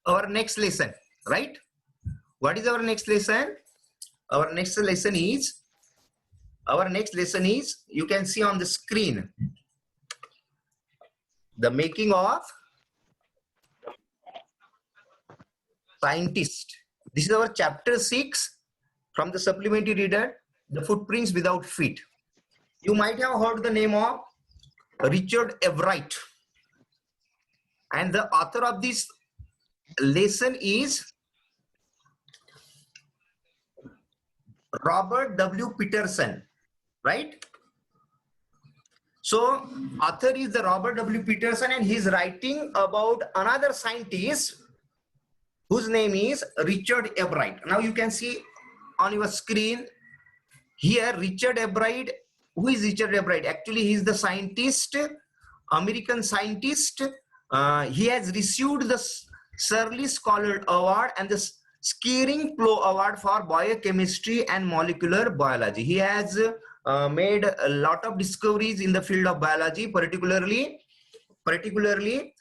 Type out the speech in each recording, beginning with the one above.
our next lesson, right? What is our next lesson? Our next lesson is, you can see on the screen, the making of scientist. This is our chapter 6 from the supplementary reader, The Footprints Without Feet. You might have heard the name of Richard Everett, and the author of this lesson is Robert W. Peterson, right? So author is the Robert W. Peterson, and he's writing about another scientist whose name is Richard Everett. Now you can see on your screen here Richard Everett. Who is Richard Everett? Actually, he is the scientist, American scientist. He has received the Shirley Scholar Award and the Skering-Plough Award for biochemistry and molecular biology. He has made a lot of discoveries in the field of biology, particularly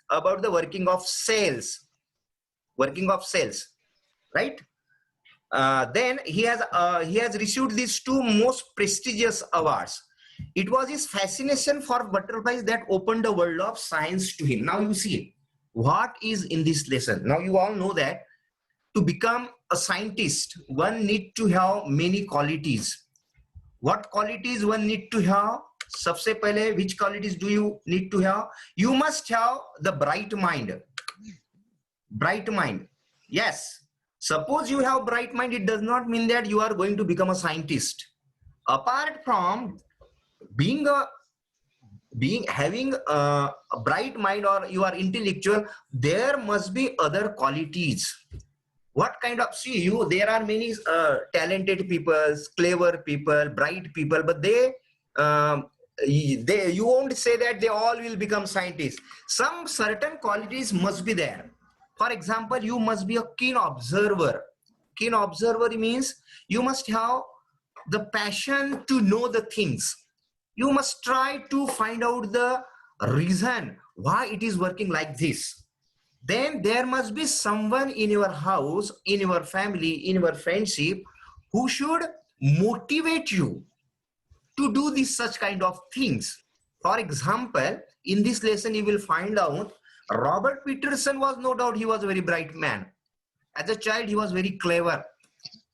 about the working of cells, right? Then he has received these two most prestigious awards. It was his fascination for butterflies that opened the world of science to him. Now you see what is in this lesson. Now you all know that to become a scientist, one need to have many qualities. What qualities one need to have? सबसे पहले, which qualities do you need to have? You must have the bright mind. Bright mind. Yes. Suppose you have bright mind, it does not mean that you are going to become a scientist. Apart from having a bright mind or you are intellectual, there must be other qualities. What kind of, see, there are many talented people, clever people, bright people, but you won't say that they all will become scientists. Some certain qualities must be there. For example, you must be a keen observer. Keen observer means you must have the passion to know the things. You must try to find out the reason why it is working like this. Then there must be someone in your house, in your family, in your friendship, who should motivate you to do this such kind of things. For example, in this lesson you will find out Robert Peterson was, no doubt, he was a very bright man. As a child, he was very clever.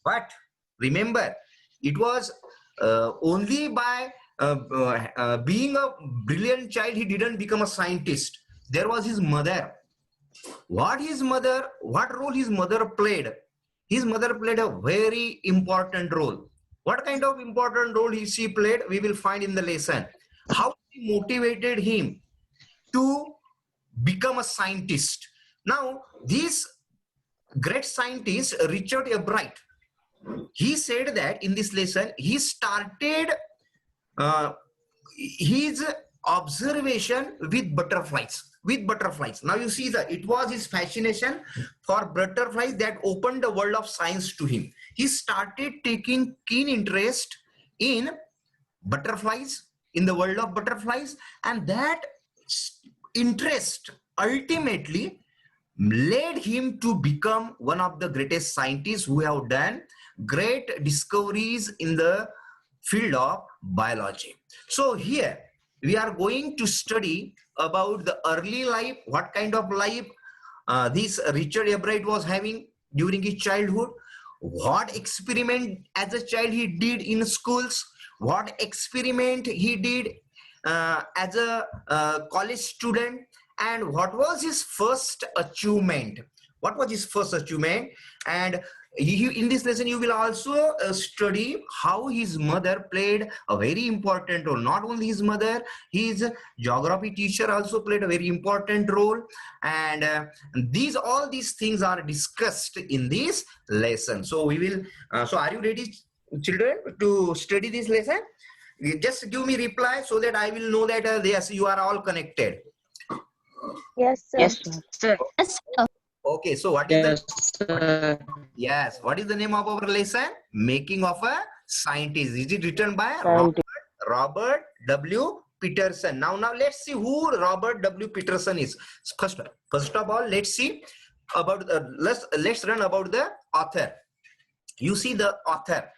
But remember, it was only by being a brilliant child, he didn't become a scientist. There was his mother. What role his mother played? His mother played a very important role. What kind of important role she played, we will find in the lesson. How she motivated him to become a scientist. Now, this great scientist, Richard Everett, he said that in this lesson, he started his observation with butterflies. Now you see that it was his fascination for butterflies that opened the world of science to him. He started taking keen interest in butterflies, in the world of butterflies, and that interest ultimately led him to become one of the greatest scientists who have done great discoveries in the field of biology. So here we are going to study about the early life, what kind of life this Richard Everett was having during his childhood, what experiment as a child he did in schools, what experiment he did as a college student, and what was his first achievement. And in this lesson you will also study how his mother played a very important role. Not only his mother, his geography teacher also played a very important role, and all these things are discussed in this lesson. So we will so are you ready, children, to study this lesson? Just give me reply so that I will know that yes, you are all connected. Yes, sir. Yes, sir. Yes, sir. Okay, so what is what is the name of our lesson? Making of a Scientist. Is it written by Robert W. Peterson? Now let's see who Robert W. Peterson is. First of all, let's see about let's run about the author. You see the author,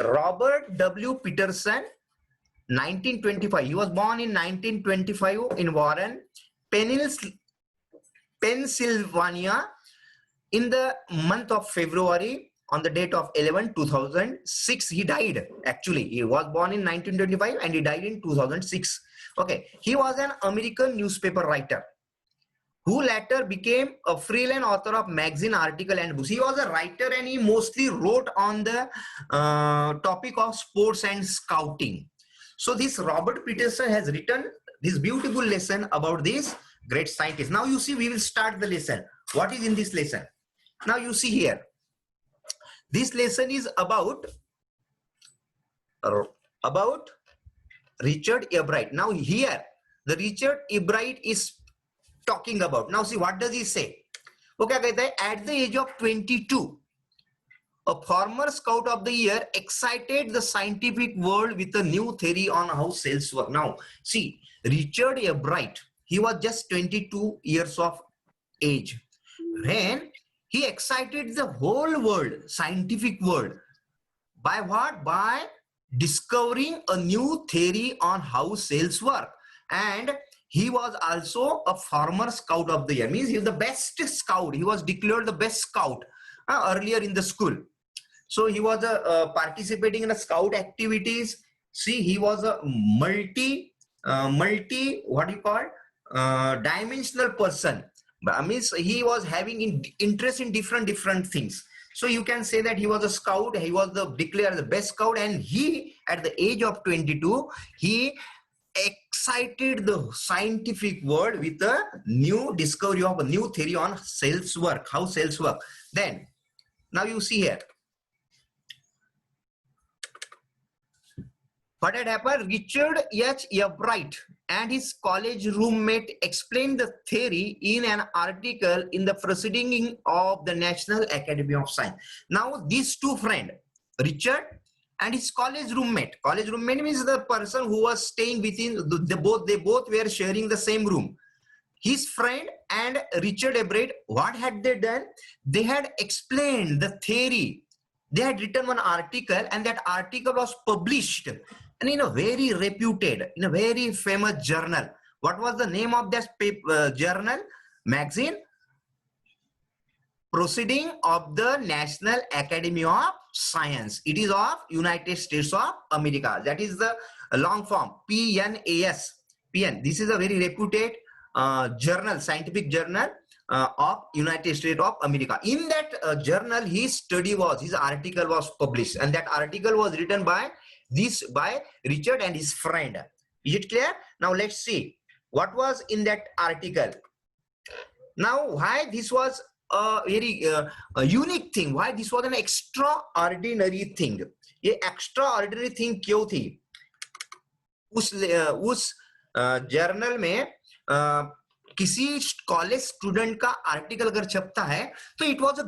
Robert W. Peterson, 1925. He was born in 1925 in Warren, Pennsylvania, in the month of February, on the date of 11/2006. He died. Actually, he was born in 1925 and he died in 2006. Okay, he was an American newspaper writer who later became a freelance author of magazine article and books. He was a writer and he mostly wrote on the topic of sports and scouting. So this Robert Peterson has written this beautiful lesson about this great scientist. Now you see, we will start the lesson. What is in this lesson? Now you see here, this lesson is about Richard E. Bright. Now here, the Richard E. Bright is talking about. Now see, what does he say? Okay, at the age of 22, a former scout of the year excited the scientific world with a new theory on how cells work. Now see, Richard E. Bright, he was just 22 years of age. Then he excited the whole world, scientific world. By what? By discovering a new theory on how cells work. And he was also a former scout of the year. Means he was the best scout. He was declared the best scout earlier in the school. So he was participating in the scout activities. See, he was a multi what do you call, dimensional person. Means he was having interest in different things. So you can say that he was a scout. He was declared the best scout, and he, at the age of 22, he excited the scientific world with a new discovery of a new theory on cells work, how cells work. Then, now you see here, what had happened? Richard H. E. Bright and his college roommate explained the theory in an article in the Proceedings of the National Academy of Science. Now these two friends, Richard and his college roommate means the person who was staying within, they both were sharing the same room. His friend and Richard E. Bright, what had they done? They had explained the theory. They had written one article, and that article was published and in a very reputed, in a very famous journal. What was the name of that journal? Magazine? Proceedings of the National Academy of Science. It is of United States of America. That is the long form, PNAS. PN. This is a very reputed journal, scientific journal of United States of America. In that journal, his article was published, and that article was written by Richard and his friend. Is it clear? Now let's see what was in that article. Now, why this was a very unique thing, why this was an extraordinary thing. ये extraordinary thing क्यों थी? उस journal में किसी college student का article अगर छपता है तो it was a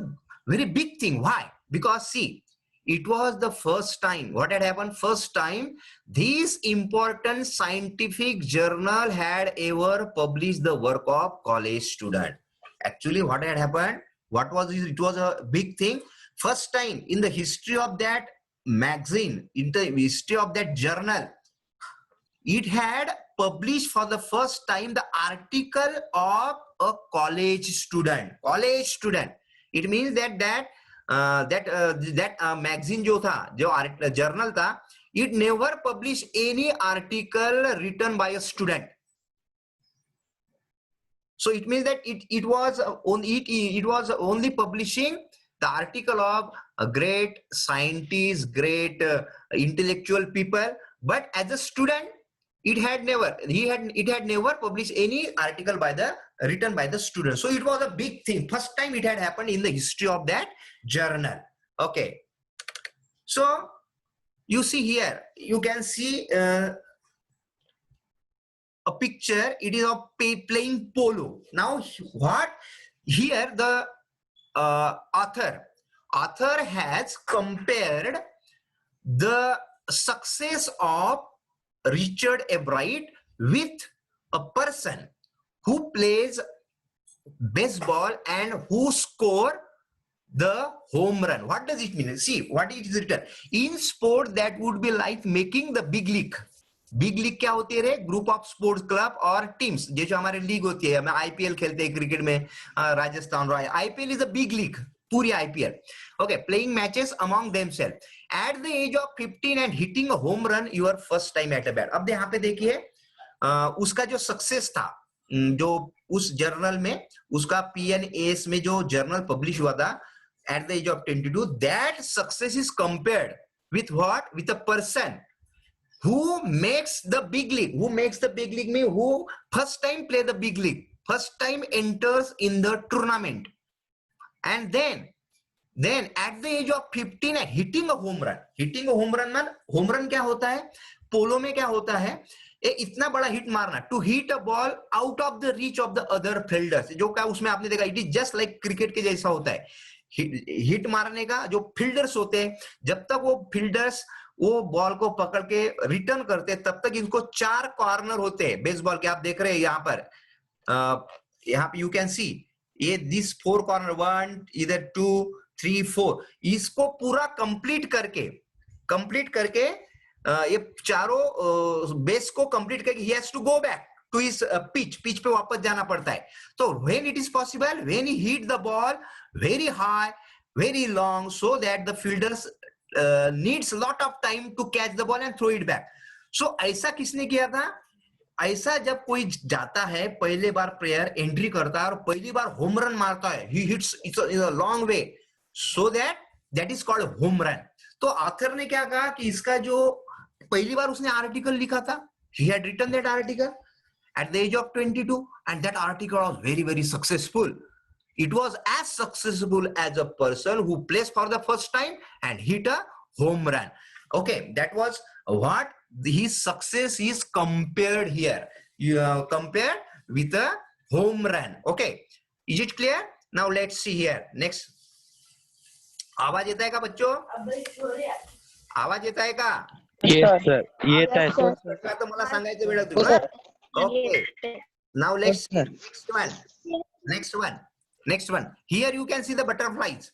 very big thing. Why? Because see, it was the first time. What had happened? First time this important scientific journal had ever published the work of college student. Actually, what had happened? What was it? It was a big thing. First time in the history of that magazine, in the history of that journal, it had published for the first time the article of a college student. College student. It means that magazine जो था, जो journal था, it never published any article written by a student. So it means that it was only publishing the article of a great scientists, great intellectual people. But as a student, it had never published any article written by the student. So it was a big thing. First time it had happened in the history of that journal. Okay. So you see here, you can see a picture. It is of playing polo. Now what here the author has compared the success of Richard E. Bright with a person who plays baseball and who score the home run. What does it mean? See what it is written in sport, that would be like making the big league. Big league क्या होती है रे? Group of sports club और teams, ये जो हमारे league होती है, हमें आईपीएल खेलते हैं क्रिकेट में, Rajasthan Royal, IPL is a big league, पूरी IPL. Okay, playing matches among themselves at the age of 15 and hitting a home run your first time at a bat. अब यहाँ पे देखिए उसका जो सक्सेस था, जो उस जर्नल में, उसका पीएनएस में जो जर्नल पब्लिश हुआ था at the age of 22, that success is compared with what? With a person who makes the big league. Who makes the big league mean who first time play the big league, first time enters in the tournament, and then at the age of 15 hitting a home run. Hitting a home run man, home run क्या होता है? पोलो में क्या होता है? इतना बड़ा hit मारना, to hit a ball out of the reach of the other fielders, जो क्या उसमें आपने देखा, it is just like cricket के जैसा होता है. हिट मारने का जो फील्डर्स होते हैं, जब तक वो फील्डर्स वो बॉल को पकड़ के रिटर्न करते हैं, तब तक इनको 4 कॉर्नर होते हैं बेसबॉल के. आप देख रहे हैं यहाँ पर, यहाँ पे यू कैन सी ये दिस 4 कॉर्नर, 1 इधर 2 3 4, इसको पूरा कंप्लीट करके ये चारों बेस को कंप्लीट करके ही has to go back to his pitch पे वापस जाना पड़ता है. तो when it is possible, when he hit the ball very high, very long, so that the fielders needs lot of time to catch the ball and throw it back. So ऐसा किसने किया था? ऐसा जब कोई जाता है, पहले बार प्लेयर एंट्री करता है और पहली बार होम रन मारता है, he hits in a long way, so that is called home run. तो ऑथर ने क्या कहा कि इसका जो पहली बार उसने आर्टिकल लिखा था, he had written that article at the age of 22, and that article was very very successful. It was as successful as a person who plays for the first time and hit a home run. Okay, that was what his success is compared here. You compared with a home run. Okay, is it clear? Now let's see here. Next. आवाज येत आहे का बच्चों? आवाज येत आहे का? Yes sir, येत आहे Yes, सर. sir. तर मला सांगायचं वेळ तुला. Okay. Yes. Now let's see sir. next one. Here you can see the butterflies.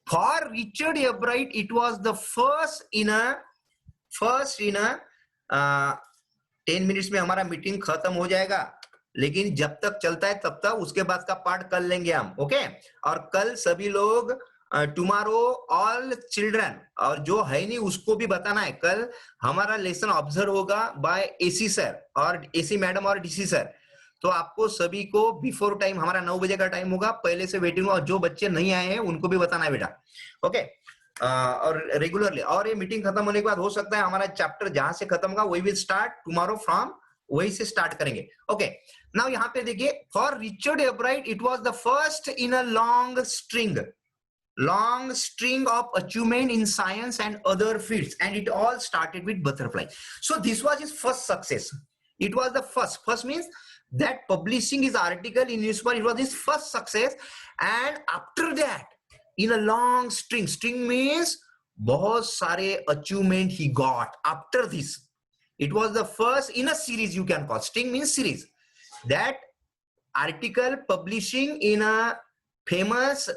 For Richard Ebright, it was the first in a 10 minutes में हमारा मीटिंग खत्म हो जाएगा, लेकिन जब तक चलता है तब तक उसके बाद का पार्ट कल लेंगे हम. ओके, और कल सभी लोग टुमारो ऑल चिल्ड्रन, और जो है नहीं उसको भी बताना है. कल हमारा लेसन ऑब्जर्व होगा बाय एसी सर और एसी मैडम और डीसी सर. तो आपको सभी को बिफोर टाइम, हमारा 9 बजे का टाइम होगा, पहले से वेटिंग, और जो बच्चे नहीं आए हैं उनको भी बताना है बेटा. ओके, और रेगुलरली, और ये मीटिंग खत्म होने के बाद हो सकता है हमारा चैप्टर जहां से खत्म होगा वही विल स्टार्ट टुमारो फ्रॉम, वही से स्टार्ट करेंगे. ओके, नाउ यहाँ पे देखिए, for Richard एब्राइट it was the first in a long string of achievement in science and other fields, and it all started with butterfly. So this was his first success. It was the first means that publishing his article in newspaper, it was his first success. And after that, in a long string means बहुत सारे achievement he got after this. It was the first in a series, you can call, string means series, that article publishing in a famous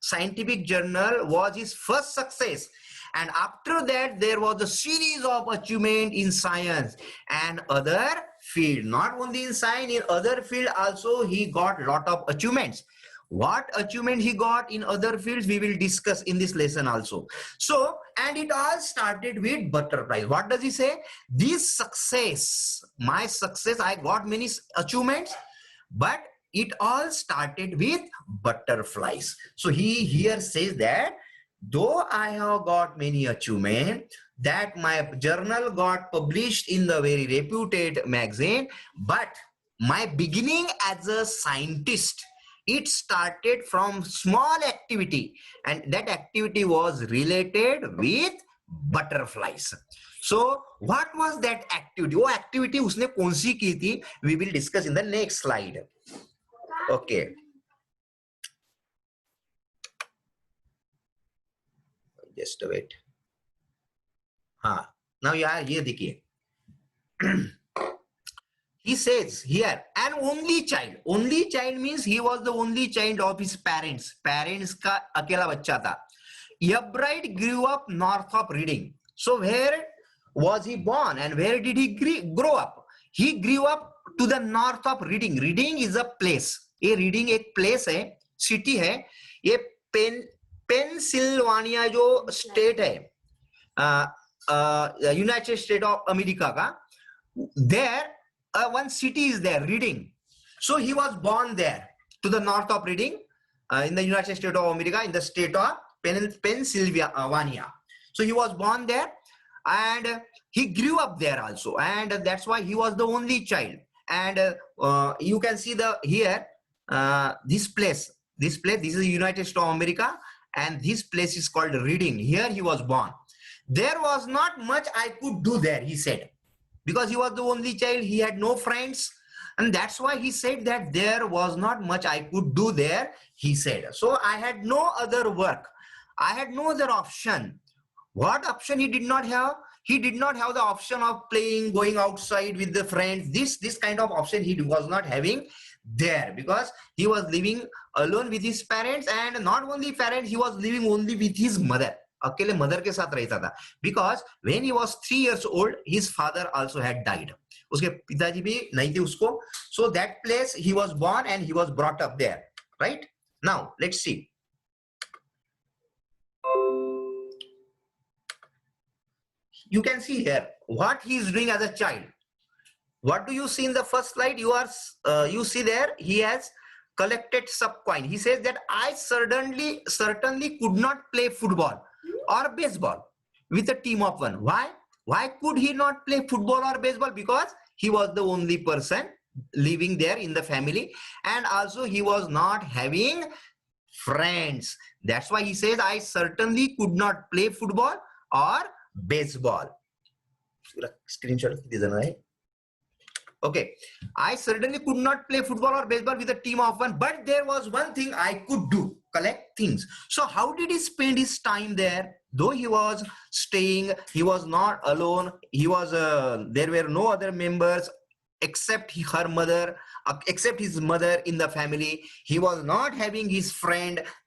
scientific journal was his first success. And after that there was a series of achievement in science and other field. Not only in science, in other field also he got lot of achievements. What achievement he got in other fields we will discuss in this lesson also. So, and it all started with butterflies. What does he say? This success, my success, I got many achievements, but it all started with butterflies. So he here says that though I have got many achievements, that my journal got published in the very reputed magazine, but my beginning as a scientist, it started from small activity, and that activity was related with butterflies. So what was that activity? वो activity उसने कौन सी की थी? We will discuss in the next slide. Okay. Just wait. हाँ, now यार ये देखिए, he says here, an only child. Only child means he was the only child of his parents. Parents का अकेला बच्चा था. Ebright grew up north of Reading. So where was he born and where did he grow up? He grew up to the north of Reading. Reading is a place. ये Reading एक place है, city है. ये Pennsylvania जो state है, United States of America का, there one city is there, Reading. So he was born there to the north of Reading, in the United States of America, in the state of Pennsylvania. So he was born there and he grew up there also, and that's why he was the only child. And you can see here this place, this is the United States of America, and this place is called Reading. Here he was born. There was not much I could do there, he said, because he was the only child. He had no friends, and that's why he said that there was not much I could do there, he said. So I had no other work. I had no other option. What option he did not have? He did not have the option of playing, going outside with the friends. This kind of option he was not having there, because he was living alone with his parents, and not only parents, he was living only with his mother. अकेले mother के साथ रहता था, because when he was 3 years old, his father also had died. उसके पिताजी भी नहीं थे उसको. So that place he was born and he was brought up there. Right? Now let's see. You can see here what he is doing as a child. What do you see in the first slide? You see there he has collected sub coin. He says that I certainly could not play football or baseball with a team of one. Why could he not play football or baseball? Because he was the only person living there in the family, and also he was not having friends. That's why he says I certainly could not play football or baseball. Screenshot this one, right? Okay, I certainly could not play football or baseball with a team of one, but there was one thing I could do: collect things. So how did he spend his time there? Though he was staying, he was not alone. He was there were no other members except her mother, except his mother in the family. He was not having his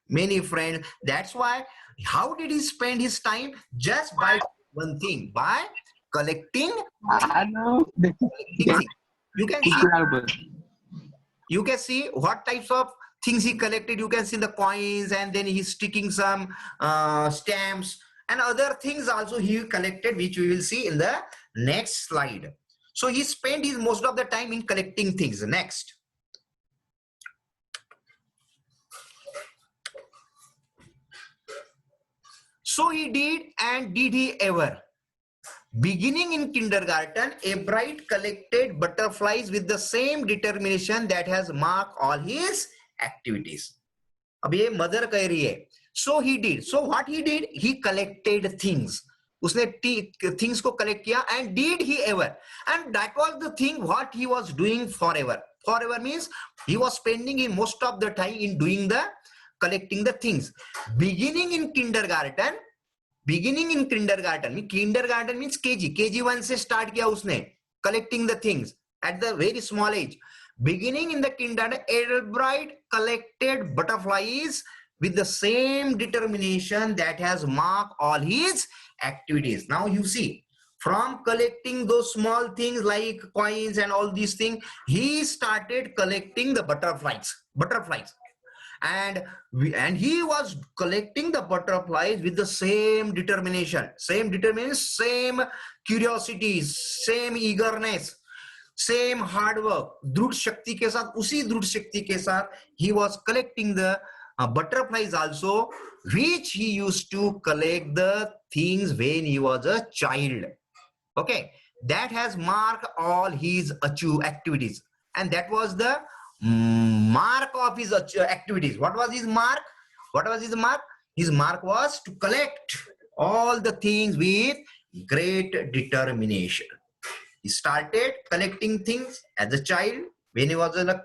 many friends. That's why, how did he spend his time? Just by one thing, by collecting things. You can see what types of things he collected. You can see the coins, and then he's sticking some stamps and other things also he collected, which we will see in the next slide. So he spent his most of the time in collecting things. Next. So he did, and did he ever? Beginning in kindergarten, Ebright collected butterflies with the same determination that has marked all his activities. अब ये mother कह रही है. So he did. So what he did? He collected things. उसने things को collect किया. And did he ever? And that was the thing what he was doing forever. Forever means he was spending in most of the time in doing the collecting the things. Beginning in kindergarten means KG1 से start किया उसने collecting the things at the very small age. Beginning in the kindergarten, Ebright collected butterflies with the same determination that has marked all his activities. Now you see, from collecting those small things like coins and all these things, he started collecting the butterflies. And he was collecting the butterflies with the same determination, same curiosity, same eagerness, same hard work. दृढ़ शक्ति के साथ, उसी दृढ़ शक्ति के साथ he was collecting the butterflies also, which he used to collect the things when he was a child. Okay, that has marked all his activities, and that was the mark of his activities. What was his mark? His mark was to collect all the things with great determination. He started collecting things as a child when he was in a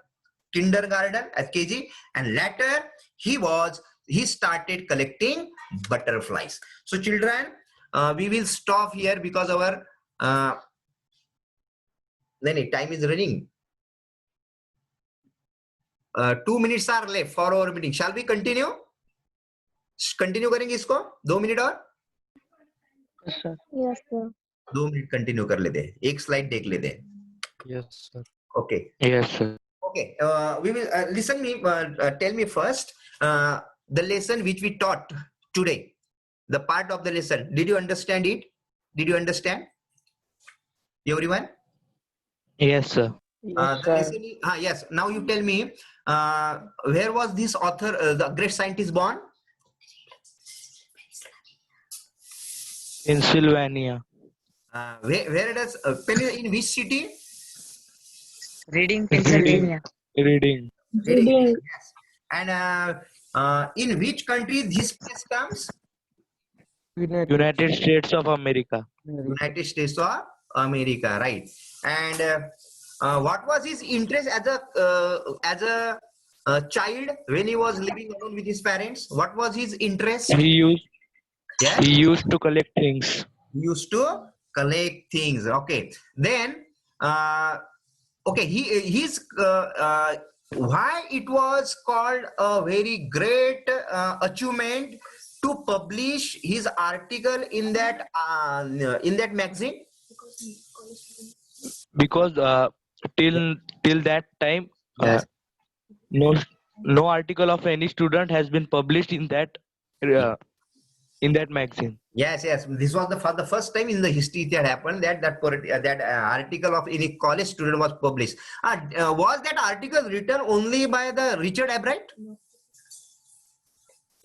kindergarten at KG, and later he started collecting butterflies. So children, we will stop here because our नहीं, time is running. 2 minutes are left for our meeting. Shall we continue? Continue करेंगे इसको 2 minute और Yes, sir. Yes, sir. 2 minute continue कर लेते हैं, एक slide देख लेते हैं. Yes, sir. Okay. Yes, sir. Okay, we will listen me. Tell me first the lesson which we taught today. The part of the lesson. Did you understand it? Did you understand? Everyone? Yes, sir. The lesson is, yes. Now you tell me where was this author, the great scientist, born? Pennsylvania. Where does in which city? Reading, Pennsylvania. Reading. Reading. Yes. And in which country this place comes? United States of America. United States of America, right? And what was his interest as a child when he was living alone with his parents? What was his interest? He used to collect things. He used to collect things. Okay. Then, okay, he's why it was called a very great achievement to publish his article in that magazine? Because till that time, Yes. no article of any student has been published in that magazine. Yes, yes. This was for the first time in the history that happened that article of any college student was published. Was that article written only by the Richard Albright?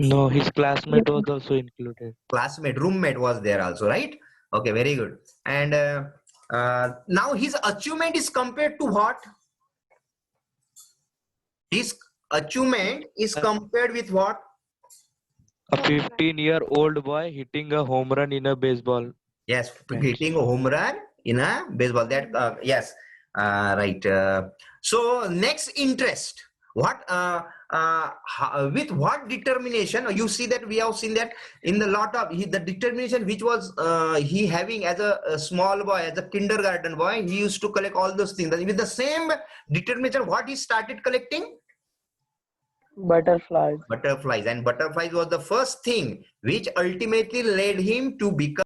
No, his classmate was also included. Classmate, roommate was there also, right? Okay, very good. And now his achievement is compared to what? His achievement is compared with what? A 15-year-old boy hitting a home run in a baseball. Yes, Match. hitting a home run in a baseball. That yes, right. So next interest. What with what determination? You see that we have seen that in the lot of the determination which was he having as a small boy, as a kindergarten boy. He used to collect all those things. With the same determination, what he started collecting? Butterflies. Butterflies. And butterflies was the first thing which ultimately led him to become